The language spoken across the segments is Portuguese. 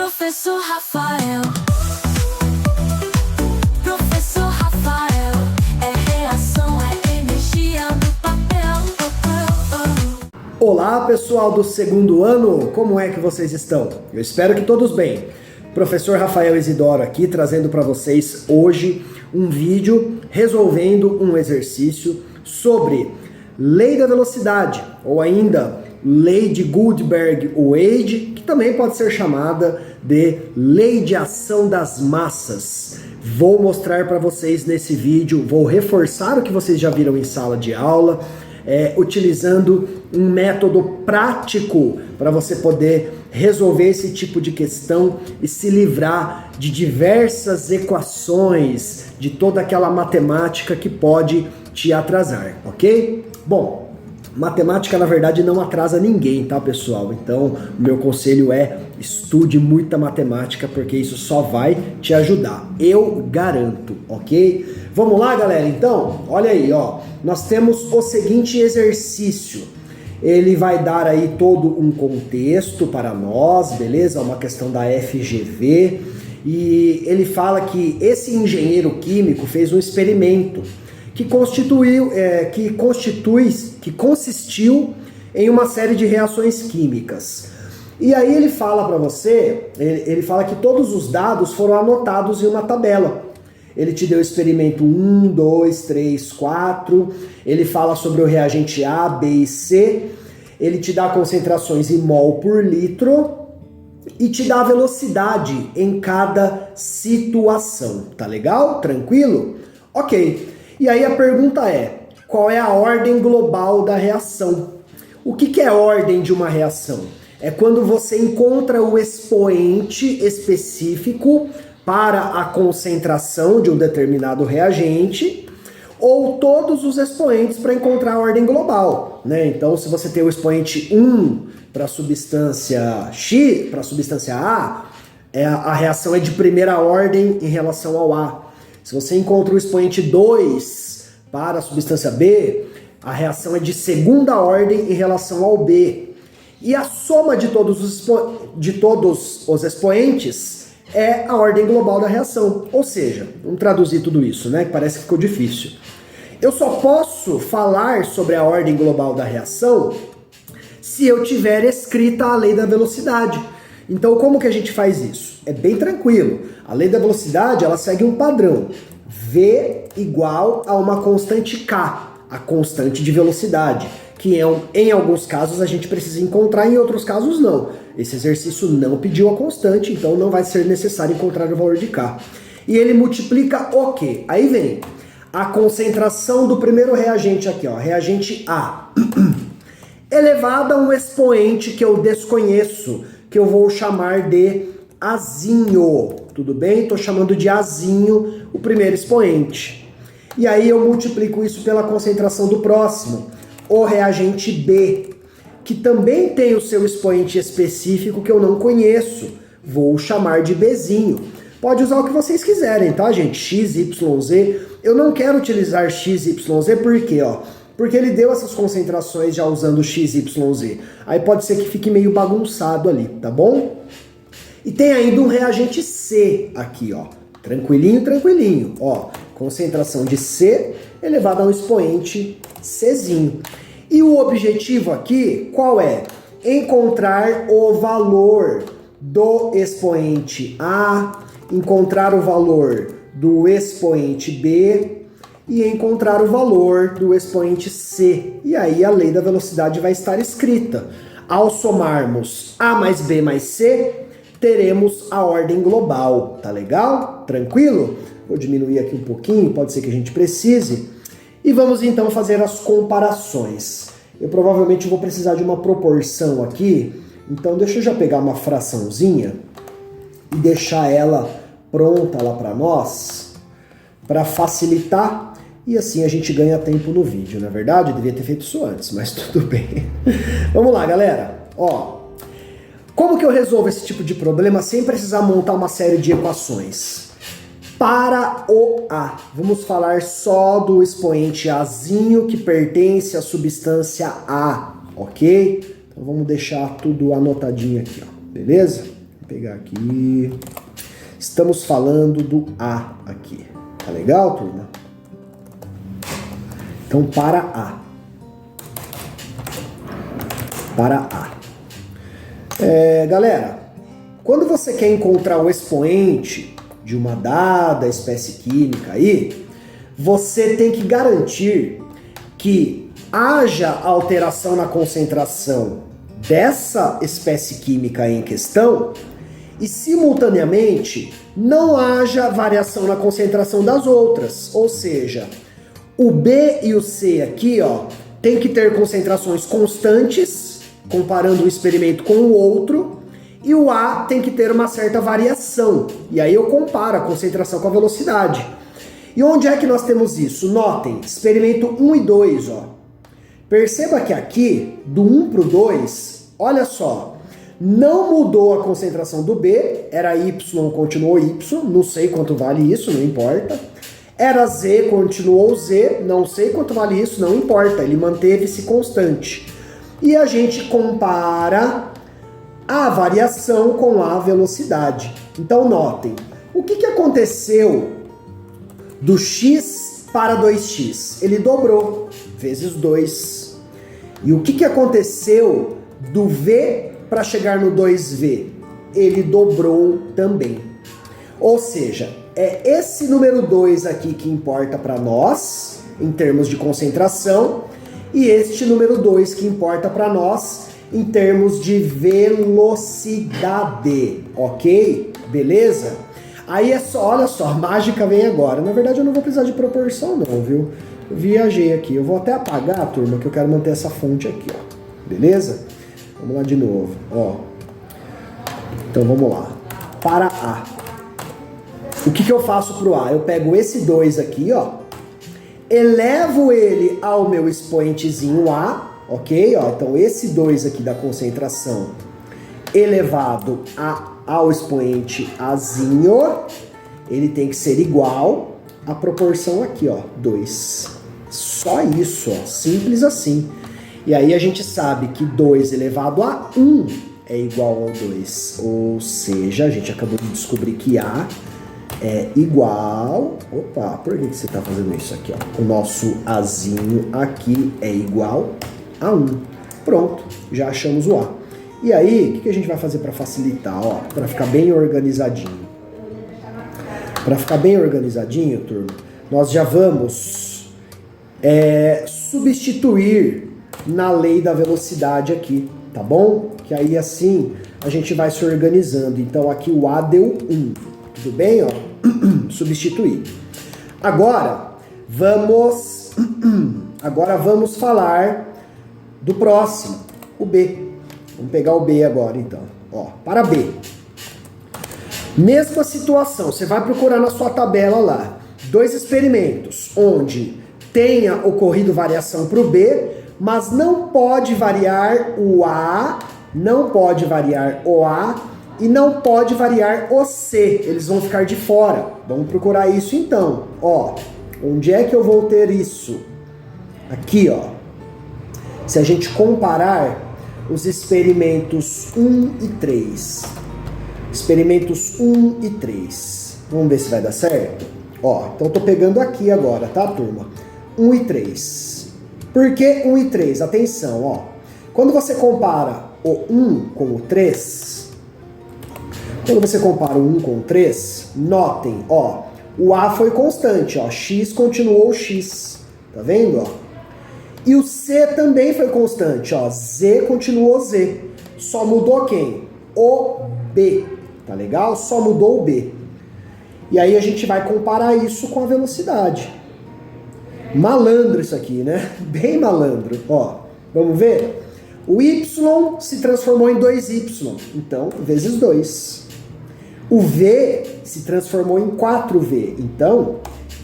Professor Rafael. Professor Rafael. É reação, é energia no papel. Olá, pessoal do segundo ano, como é que vocês estão? Eu espero que todos bem. Professor Rafael Isidoro aqui, trazendo para vocês hoje um vídeo resolvendo um exercício sobre lei da velocidade, ou ainda lei de Gutenberg-Wade, que também pode ser chamada de lei de ação das massas. Vou mostrar para vocês nesse vídeo, vou reforçar o que vocês já viram em sala de aula, utilizando um método prático para você poder resolver esse tipo de questão e se livrar de diversas equações, de toda aquela matemática que pode te atrasar, ok? Bom, matemática na verdade não atrasa ninguém, tá, pessoal? Então, o meu conselho é estude muita matemática, porque isso só vai te ajudar. Eu garanto, ok? Vamos lá, galera? Então, olha aí, ó. Nós temos o seguinte exercício. Ele vai dar aí todo um contexto para nós, beleza? Uma questão da FGV. E ele fala que esse engenheiro químico fez um experimento que consistiu em uma série de reações químicas. E aí ele fala para você, ele fala que todos os dados foram anotados em uma tabela. Ele te deu o experimento 1, 2, 3, 4, ele fala sobre o reagente A, B e C, ele te dá concentrações em mol por litro e te dá a velocidade em cada situação, tá legal? Tranquilo? Ok. E aí a pergunta é, qual é a ordem global da reação? O que é ordem de uma reação? É quando você encontra o expoente específico para a concentração de um determinado reagente ou todos os expoentes para encontrar a ordem global, né? Então, se você tem o expoente 1 para a substância X, para a substância A, a reação é de primeira ordem em relação ao A. Se você encontra o expoente 2 para a substância B, a reação é de segunda ordem em relação ao B. E a soma de todos os expoentes é a ordem global da reação. Ou seja, vamos traduzir tudo isso, né? Que parece que ficou difícil. Eu só posso falar sobre a ordem global da reação se eu tiver escrita a lei da velocidade. Então, como que a gente faz isso? É bem tranquilo. A lei da velocidade, ela segue um padrão. V igual a uma constante K, a constante de velocidade, que em alguns casos a gente precisa encontrar, em outros casos não. Esse exercício não pediu a constante, então não vai ser necessário encontrar o valor de K. E ele multiplica o quê? Aí vem a concentração do primeiro reagente aqui, ó, reagente A, elevada a um expoente que eu desconheço, que eu vou chamar de Azinho, tudo bem? Estou chamando de Azinho o primeiro expoente. E aí eu multiplico isso pela concentração do próximo, o reagente B, que também tem o seu expoente específico que eu não conheço, vou chamar de Bzinho. Pode usar o que vocês quiserem, tá, gente? X, Y, Z. Eu não quero utilizar X, Y, Z, por quê, ó? Porque ele deu essas concentrações já usando X, Y, Z. Aí pode ser que fique meio bagunçado ali, tá bom? E tem ainda um reagente C aqui, ó. Tranquilinho, tranquilinho. Ó, concentração de C elevada a um expoente Czinho. E o objetivo aqui, qual é? Encontrar o valor do expoente A, encontrar o valor do expoente B e encontrar o valor do expoente C. E aí a lei da velocidade vai estar escrita. Ao somarmos A mais B mais C, teremos a ordem global, tá legal? Tranquilo? Vou diminuir aqui um pouquinho, pode ser que a gente precise. E vamos então fazer as comparações. Eu provavelmente vou precisar de uma proporção aqui, então deixa eu já pegar uma fraçãozinha e deixar ela pronta lá para nós, para facilitar, e assim a gente ganha tempo no vídeo, não é verdade? Eu devia ter feito isso antes, mas tudo bem. Vamos lá, galera. Ó, como que eu resolvo esse tipo de problema sem precisar montar uma série de equações? Para o A, vamos falar só do expoente Azinho que pertence à substância A, ok? Então vamos deixar tudo anotadinho aqui, ó, beleza? pegar aqui. Estamos falando do A aqui. Tá legal, turma? Então, para A. Para A. Galera, quando você quer encontrar o expoente de uma dada espécie química aí, você tem que garantir que haja alteração na concentração dessa espécie química em questão e, simultaneamente, não haja variação na concentração das outras. Ou seja, o B e o C aqui, ó, tem que ter concentrações constantes, comparando um experimento com o outro, e o A tem que ter uma certa variação. E aí eu comparo a concentração com a velocidade. E onde é que nós temos isso? Notem, experimento 1 e 2, ó. Perceba que aqui, do 1 para o 2, olha só, não mudou a concentração do B, era Y, continuou Y, não sei quanto vale isso, não importa. Era Z, continuou Z, não sei quanto vale isso, não importa, ele manteve-se constante. E a gente compara a variação com a velocidade. Então notem, o que aconteceu do x para 2x? Ele dobrou, vezes 2. E o que aconteceu do V para chegar no 2V? Ele dobrou também. Ou seja, é esse número 2 aqui que importa para nós, em termos de concentração, e este número 2 que importa para nós, em termos de velocidade, ok? Beleza? Aí é só, olha só, a mágica vem agora. Na verdade eu não vou precisar de proporção não, viu? Eu viajei aqui. Eu vou até apagar, turma, que eu quero manter essa fonte aqui, ó. Beleza? Vamos lá de novo, ó. Então vamos lá. Para A. O que eu faço pro A? Eu pego esse 2 aqui, ó. Elevo ele ao meu expoentezinho A, ok? Ó, então esse 2 aqui da concentração elevado ao expoente Azinho, ele tem que ser igual à proporção aqui, ó, 2. Só isso, ó, simples assim. E aí a gente sabe que 2 elevado a 1 é igual ao 2. Ou seja, a gente acabou de descobrir que A é igual... Opa, por que você está fazendo isso aqui, ó? O nosso Azinho aqui é igual a 1. Pronto, já achamos o A. E aí, o que a gente vai fazer para facilitar, ó? Para ficar bem organizadinho. Para ficar bem organizadinho, turma, nós já vamos substituir na lei da velocidade aqui, tá bom? Que aí assim a gente vai se organizando. Então aqui o A deu 1. Tudo bem, ó? Substituir. Agora vamos falar do próximo, o B. Vamos pegar o B agora, então. Ó, para B. Mesma situação, você vai procurar na sua tabela lá 2 experimentos onde tenha ocorrido variação para o B, mas não pode variar o A, não pode variar o A e não pode variar o C. Eles vão ficar de fora. Vamos procurar isso então. Ó, onde é que eu vou ter isso? Aqui, ó. Se a gente comparar os experimentos 1 e 3. Experimentos 1 e 3. Vamos ver se vai dar certo? Ó, então eu tô pegando aqui agora, tá, turma? 1 e 3. Por que 1 e 3? Atenção, ó. Quando você compara o 1 com o 3, quando você compara o 1 com o 3, notem, ó, o A foi constante, ó, X continuou X, tá vendo, ó? E o C também foi constante, ó, Z continuou Z. Só mudou quem? O B, tá legal? Só mudou o B. E aí a gente vai comparar isso com a velocidade. Malandro isso aqui, né? Bem malandro, ó. Vamos ver? O Y se transformou em 2Y, então, vezes 2. O V se transformou em 4V, então,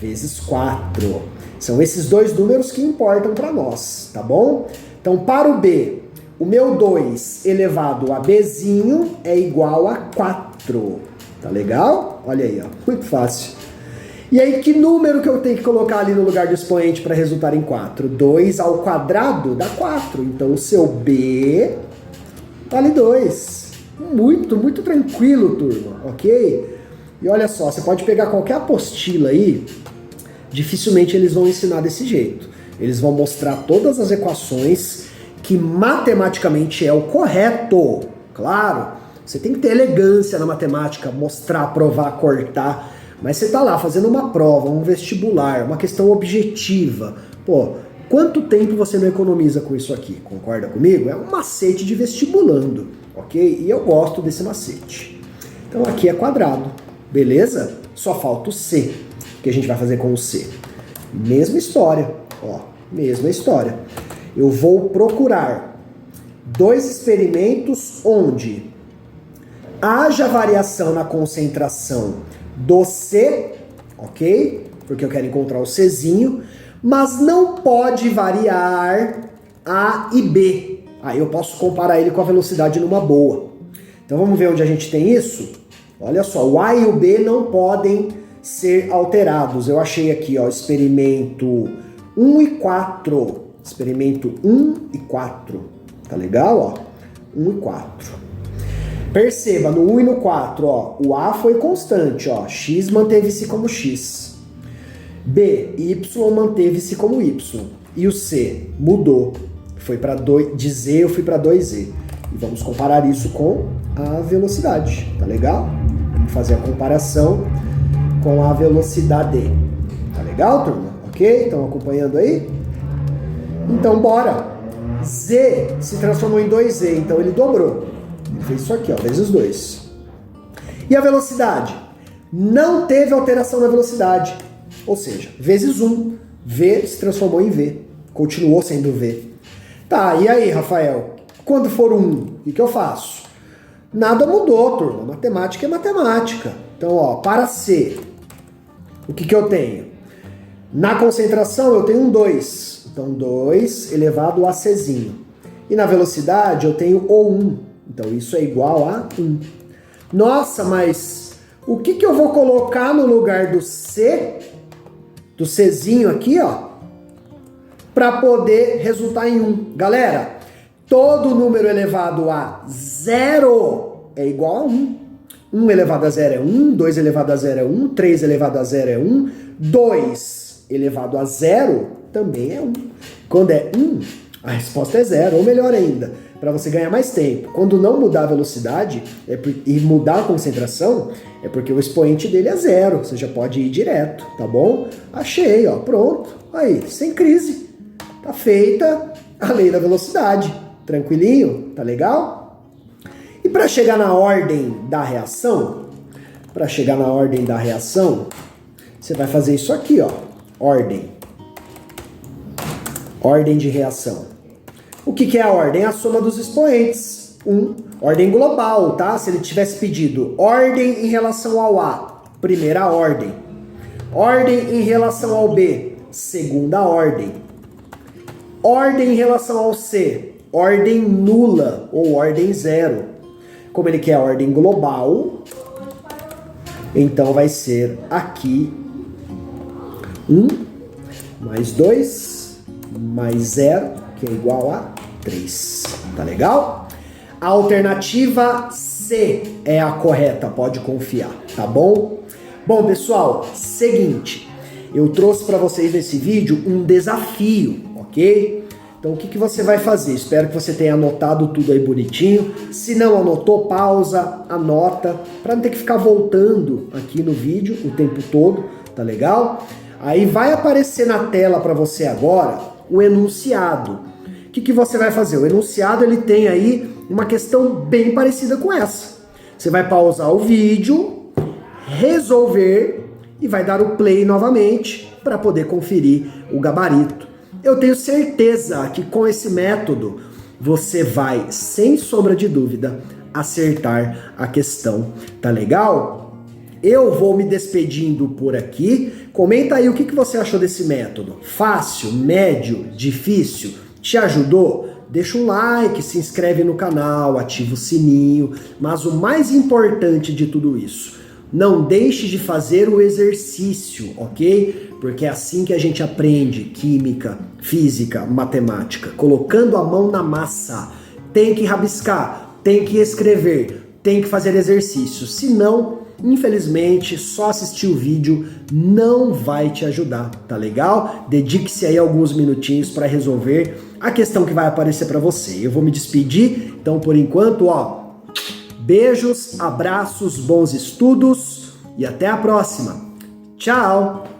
vezes 4. São esses 2 números que importam para nós, tá bom? Então, para o B, o meu 2 elevado a Bzinho é igual a 4. Tá legal? Olha aí, ó, muito fácil. E aí, que número que eu tenho que colocar ali no lugar do expoente para resultar em 4? 2 ao quadrado dá 4. Então, o seu B vale 2. Muito tranquilo, turma, ok? E olha só, você pode pegar qualquer apostila aí, dificilmente eles vão ensinar desse jeito. Eles vão mostrar todas as equações que matematicamente é o correto. Claro, você tem que ter elegância na matemática, mostrar, provar, cortar, mas você tá lá fazendo uma prova, um vestibular, uma questão objetiva. Pô, quanto tempo você não economiza com isso aqui? Concorda comigo? É um macete de vestibulando, ok? E eu gosto desse macete. Então aqui é quadrado, beleza? Só falta o C. O que a gente vai fazer com o C? Mesma história, ó, mesma história. Eu vou procurar dois experimentos onde haja variação na concentração do C, ok? Porque eu quero encontrar o Czinho, mas não pode variar A e B. Aí eu posso comparar ele com a velocidade numa boa. Então vamos ver onde a gente tem isso? Olha só, o A e o B não podem ser alterados. Eu achei aqui, ó, experimento 1 e 4. Experimento 1 e 4. Tá legal, ó? 1 e 4. Perceba, no 1 e no 4, ó, o A foi constante, ó, X manteve-se como X. B, Y manteve-se como Y. E o C mudou. Foi para de Z, eu fui para 2Z. E vamos comparar isso com a velocidade, tá legal? Vamos fazer a comparação com a velocidade. Tá legal, turma? Ok? Estão acompanhando aí? Então, bora! Z se transformou em 2Z, então ele dobrou. Ele fez isso aqui, ó, vezes 2. E a velocidade? Não teve alteração na velocidade. Ou seja, vezes 1. V se transformou em V. Continuou sendo V. Tá, e aí, Rafael? Quando for 1, o que eu faço? Nada mudou, turma. Matemática é matemática. Então, ó, para C, o que eu tenho? Na concentração, eu tenho um 2. Então, 2 elevado a Czinho. E na velocidade, eu tenho o 1. Então, isso é igual a 1. Nossa, mas o que eu vou colocar no lugar do C, do Czinho aqui, ó, para poder resultar em 1? Galera, todo número elevado a 0 é igual a 1. 1 elevado a 0 é 1, 2 elevado a 0 é 1, 3 elevado a 0 é 1, 2 elevado a 0 também é 1. Quando é 1, a resposta é 0, ou melhor ainda, para você ganhar mais tempo. Quando não mudar a velocidade e mudar a concentração, é porque o expoente dele é 0. Você já pode ir direto, tá bom? Achei, ó, pronto. Aí, sem crise. Tá feita a lei da velocidade. Tranquilinho? Tá legal? E para chegar na ordem da reação, você vai fazer isso aqui, ó. Ordem de reação. O que é a ordem? É a soma dos expoentes. Ordem global, tá? Se ele tivesse pedido ordem em relação ao A, primeira ordem. Ordem em relação ao B, segunda ordem. Ordem em relação ao C, ordem nula ou ordem 0. Como ele quer a ordem global, então vai ser aqui 1 mais 2 mais 0, que é igual a 3. Tá legal? A alternativa C é a correta, pode confiar, tá bom? Bom, pessoal, seguinte, eu trouxe para vocês nesse vídeo um desafio, ok? Então o que você vai fazer? Espero que você tenha anotado tudo aí bonitinho. Se não anotou, pausa, anota, para não ter que ficar voltando aqui no vídeo o tempo todo, tá legal? Aí vai aparecer na tela para você agora o enunciado. O que você vai fazer? O enunciado ele tem aí uma questão bem parecida com essa. Você vai pausar o vídeo, resolver e vai dar o play novamente para poder conferir o gabarito. Eu tenho certeza que com esse método você vai, sem sombra de dúvida, acertar a questão. Tá legal? Eu vou me despedindo por aqui. Comenta aí o que você achou desse método. Fácil, médio, difícil? Te ajudou? Deixa um like, se inscreve no canal, ativa o sininho. Mas o mais importante de tudo isso, não deixe de fazer o exercício, ok? Porque é assim que a gente aprende química, física, matemática. Colocando a mão na massa. Tem que rabiscar. tem que escrever, tem que fazer exercício. Se não, infelizmente, só assistir o vídeo não vai te ajudar, tá legal? Dedique-se aí alguns minutinhos para resolver a questão que vai aparecer para você. Eu vou me despedir, então por enquanto, beijos, abraços, bons estudos e até a próxima. Tchau!